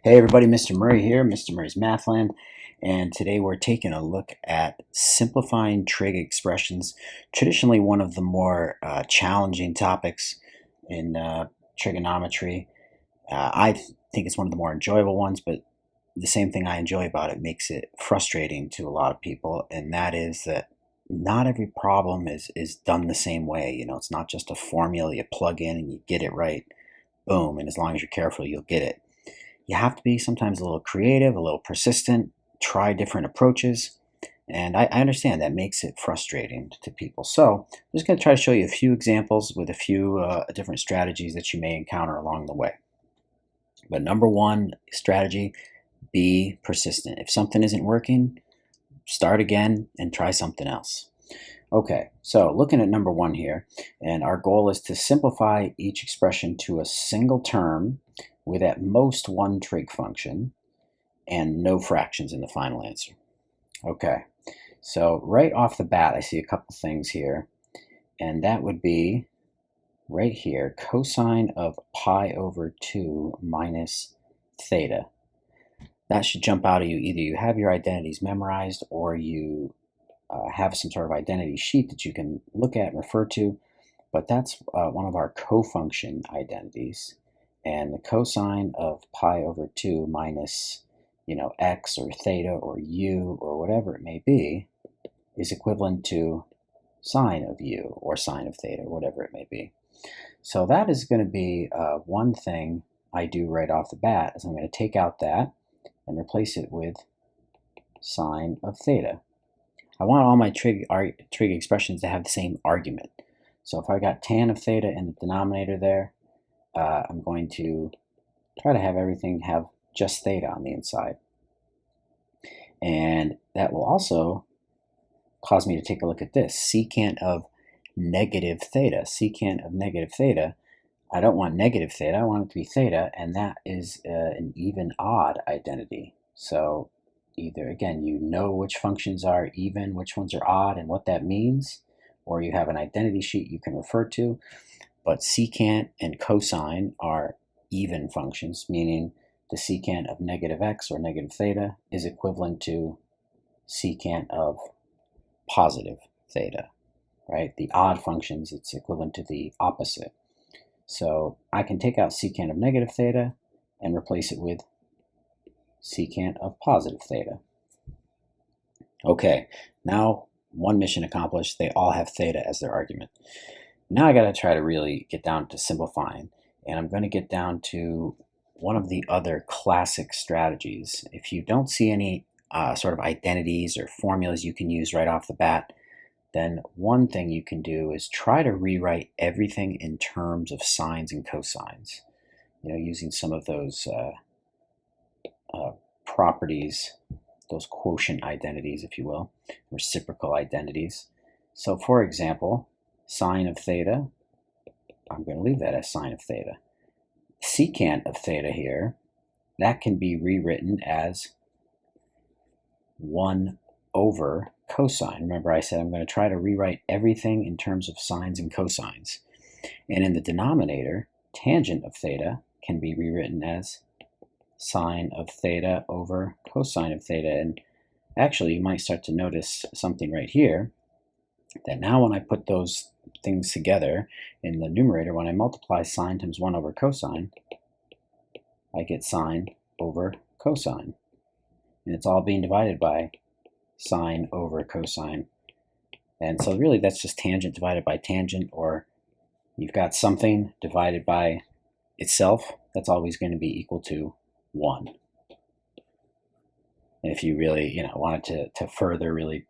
Hey everybody, Mr. Murray here, Mr. Murray's Mathland, and today we're taking a look at simplifying trig expressions, traditionally one of the more challenging topics in trigonometry. I think it's one of the more enjoyable ones, but the same thing I enjoy about it makes it frustrating to a lot of people, and that is that not every problem is done the same way. You know, it's not just a formula you plug in and you get it right, boom, and as long as you're careful, you'll get it. You have to be sometimes a little creative, a little persistent, try different approaches. And I understand that makes it frustrating to people. So I'm just going to try to show you a few examples with a few different strategies that you may encounter along the way. But number one strategy, be persistent. If something isn't working, start again and try something else. Okay, so looking at number one here, and our goal is to simplify each expression to a single term with at most one trig function and no fractions in the final answer. Okay, so right off the bat, I see a couple things here, and that would be right here, cosine of pi over 2 minus theta. That should jump out at you. Either you have your identities memorized or you have some sort of identity sheet that you can look at and refer to, but that's one of our cofunction identities. And the cosine of pi over 2 minus, x or theta or u or whatever it may be is equivalent to sine of u or sine of theta, whatever it may be. So that is going to be one thing I do right off the bat is I'm going to take out that and replace it with sine of theta. I want all my trig expressions to have the same argument. So if I got tan of theta in the denominator there, I'm going to try to have everything have just theta on the inside. And that will also cause me to take a look at this. Secant of negative theta. Secant of negative theta. I don't want negative theta, I want it to be theta, and that is an even-odd identity. So either, again, you know which functions are even, which ones are odd, and what that means, or you have an identity sheet you can refer to. But secant and cosine are even functions, meaning the secant of negative x or negative theta is equivalent to secant of positive theta, right? The odd functions, it's equivalent to the opposite. So I can take out secant of negative theta and replace it with secant of positive theta. Okay, now one mission accomplished. They all have theta as their argument. Now I got to try to really get down to simplifying, and I'm going to get down to one of the other classic strategies. If you don't see any sort of identities or formulas you can use right off the bat, then one thing you can do is try to rewrite everything in terms of sines and cosines, using some of those properties, those quotient identities, if you will, reciprocal identities. So for example, sine of theta, I'm going to leave that as sine of theta. Secant of theta here, that can be rewritten as 1 over cosine. Remember I said I'm going to try to rewrite everything in terms of sines and cosines. And in the denominator, tangent of theta can be rewritten as sine of theta over cosine of theta. And actually, you might start to notice something right here, that now when I put those things together in the numerator, when I multiply sine times 1 over cosine, I get sine over cosine. And it's all being divided by sine over cosine. And so really that's just tangent divided by tangent, or you've got something divided by itself. That's always going to be equal to 1. And if you really wanted to further really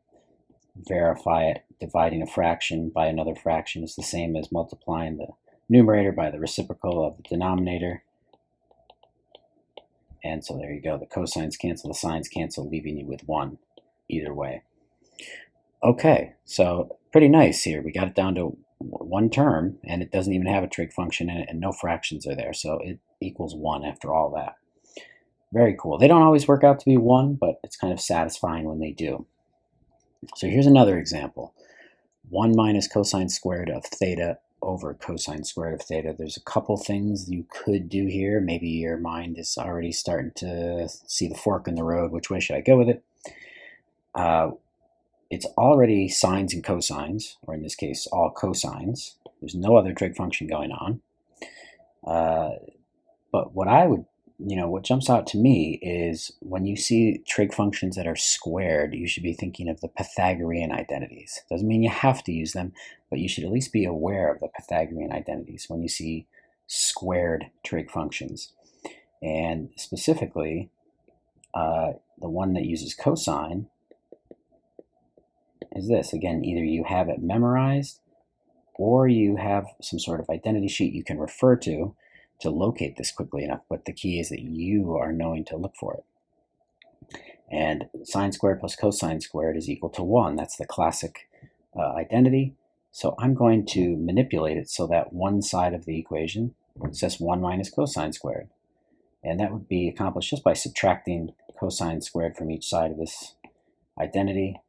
verify it, dividing a fraction by another fraction is the same as multiplying the numerator by the reciprocal of the denominator. And so there you go. The cosines cancel, the sines cancel, leaving you with 1 either way. Okay, so pretty nice here. We got it down to one term, and it doesn't even have a trig function in it, and no fractions are there, so it equals 1 after all that. Very cool. They don't always work out to be 1, but it's kind of satisfying when they do. So here's another example. 1 minus cosine squared of theta over cosine squared of theta. There's a couple things you could do here. Maybe your mind is already starting to see the fork in the road. Which way should I go with it? It's already sines and cosines, or in this case, all cosines. There's no other trig function going on. But what jumps out to me is when you see trig functions that are squared, you should be thinking of the Pythagorean identities. Doesn't mean you have to use them, but you should at least be aware of the Pythagorean identities when you see squared trig functions. And specifically, the one that uses cosine is this. Again, either you have it memorized or you have some sort of identity sheet you can refer to locate this quickly enough, but the key is that you are knowing to look for it. And sine squared plus cosine squared is equal to 1. That's the classic identity. So I'm going to manipulate it so that one side of the equation says 1 minus cosine squared. And that would be accomplished just by subtracting cosine squared from each side of this identity.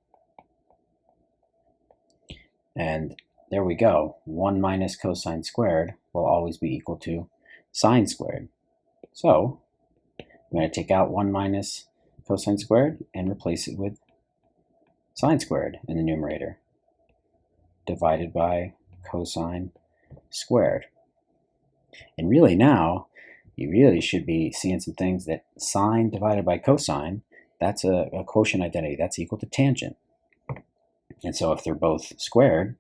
And there we go. 1 minus cosine squared will always be equal to sine squared. So I'm going to take out 1 minus cosine squared and replace it with sine squared in the numerator, divided by cosine squared. And really now, you really should be seeing some things that sine divided by cosine, that's a quotient identity. That's equal to tangent. And so if they're both squared,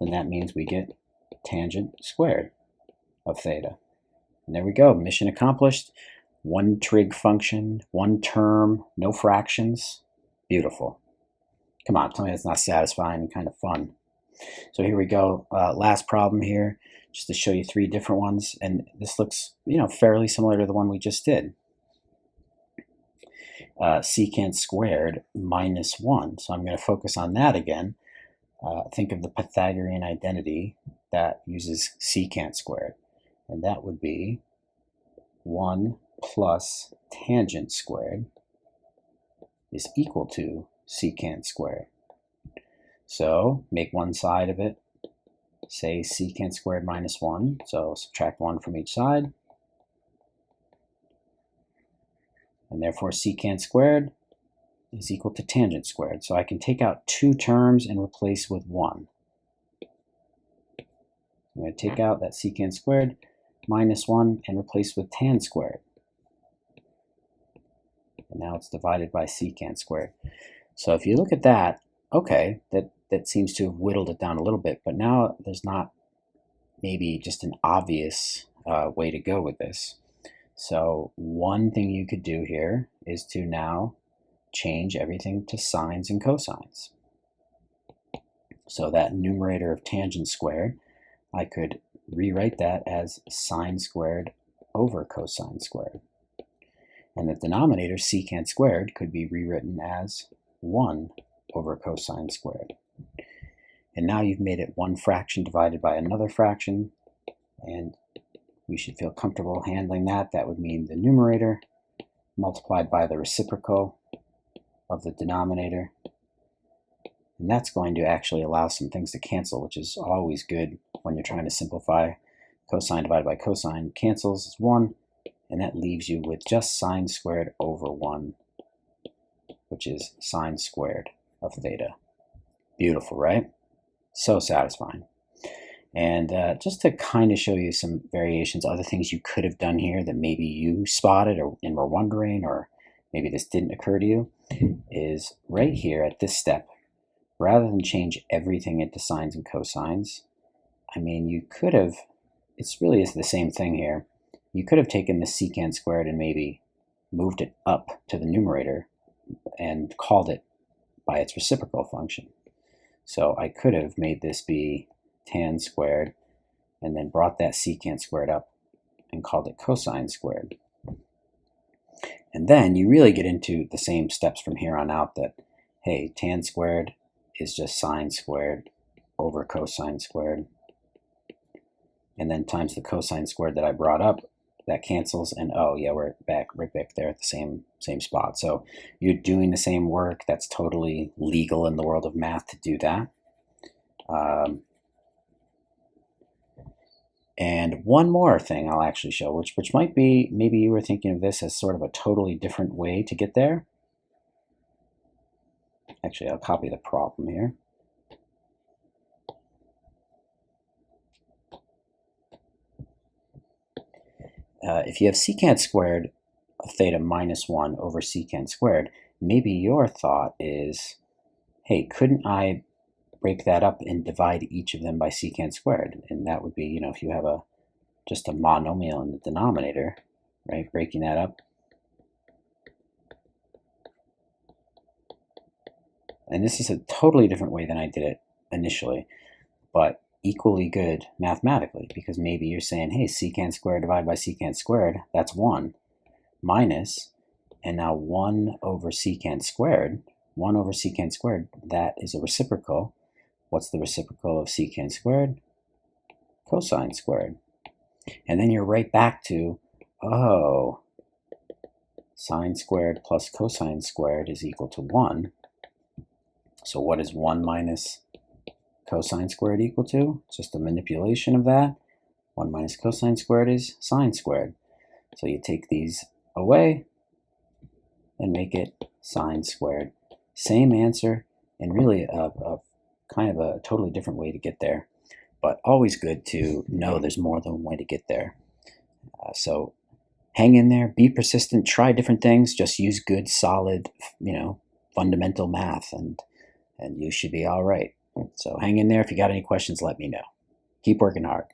then that means we get tangent squared of theta. And there we go, mission accomplished. One trig function, one term, no fractions. Beautiful. Come on, tell me that's not satisfying and kind of fun. So here we go, last problem here, just to show you 3 different ones. And this looks, fairly similar to the one we just did. Secant squared minus 1. So I'm going to focus on that again. Think of the Pythagorean identity that uses secant squared. And that would be 1 plus tangent squared is equal to secant squared. So make one side of it, say secant squared minus 1. So subtract 1 from each side. And therefore secant squared is equal to tangent squared. So I can take out 2 terms and replace with 1. I'm going to take out that secant squared minus 1 and replace with tan squared. And now it's divided by secant squared. So if you look at that, okay, that seems to have whittled it down a little bit, but now there's not maybe just an obvious way to go with this. So one thing you could do here is to now change everything to sines and cosines. So that numerator of tangent squared, I could rewrite that as sine squared over cosine squared. And the denominator, secant squared, could be rewritten as 1 over cosine squared. And now you've made it one fraction divided by another fraction, and we should feel comfortable handling that. That would mean the numerator multiplied by the reciprocal of the denominator. And that's going to actually allow some things to cancel, which is always good when you're trying to simplify. Cosine divided by cosine cancels is 1, and that leaves you with just sine squared over 1, which is sine squared of theta. Beautiful, right? So satisfying. And just to kind of show you some variations, other things you could have done here that maybe you spotted and were wondering, or maybe this didn't occur to you, is right here at this step, rather than change everything into sines and cosines, I mean, you could have, it's really is the same thing here. You could have taken the secant squared and maybe moved it up to the numerator and called it by its reciprocal function. So I could have made this be tan squared and then brought that secant squared up and called it cosine squared. And then you really get into the same steps from here on out that, hey, tan squared is just sine squared over cosine squared. And then times the cosine squared that I brought up, that cancels, and oh yeah, we're right back there at the same spot. So you're doing the same work. That's totally legal in the world of math to do that. And one more thing I'll actually show, which might be, maybe you were thinking of this as sort of a totally different way to get there. Actually, I'll copy the problem here. If you have secant squared of theta minus 1 over secant squared, maybe your thought is, hey, couldn't I break that up and divide each of them by secant squared? And that would be, if you have just a monomial in the denominator, right, breaking that up. And this is a totally different way than I did it initially, but equally good mathematically, because maybe you're saying, hey, secant squared divided by secant squared, that's 1, minus, and now 1 over secant squared, that is a reciprocal. What's the reciprocal of secant squared? Cosine squared. And then you're right back to, oh, sine squared plus cosine squared is equal to 1. So what is 1 minus cosine squared equal to? It's just a manipulation of that. 1 minus cosine squared is sine squared. So you take these away and make it sine squared. Same answer, and really a kind of a totally different way to get there. But always good to know there's more than one way to get there. So hang in there, be persistent, try different things, just use good, solid, fundamental math, and you should be all right. So hang in there. If you got any questions, let me know. Keep working hard.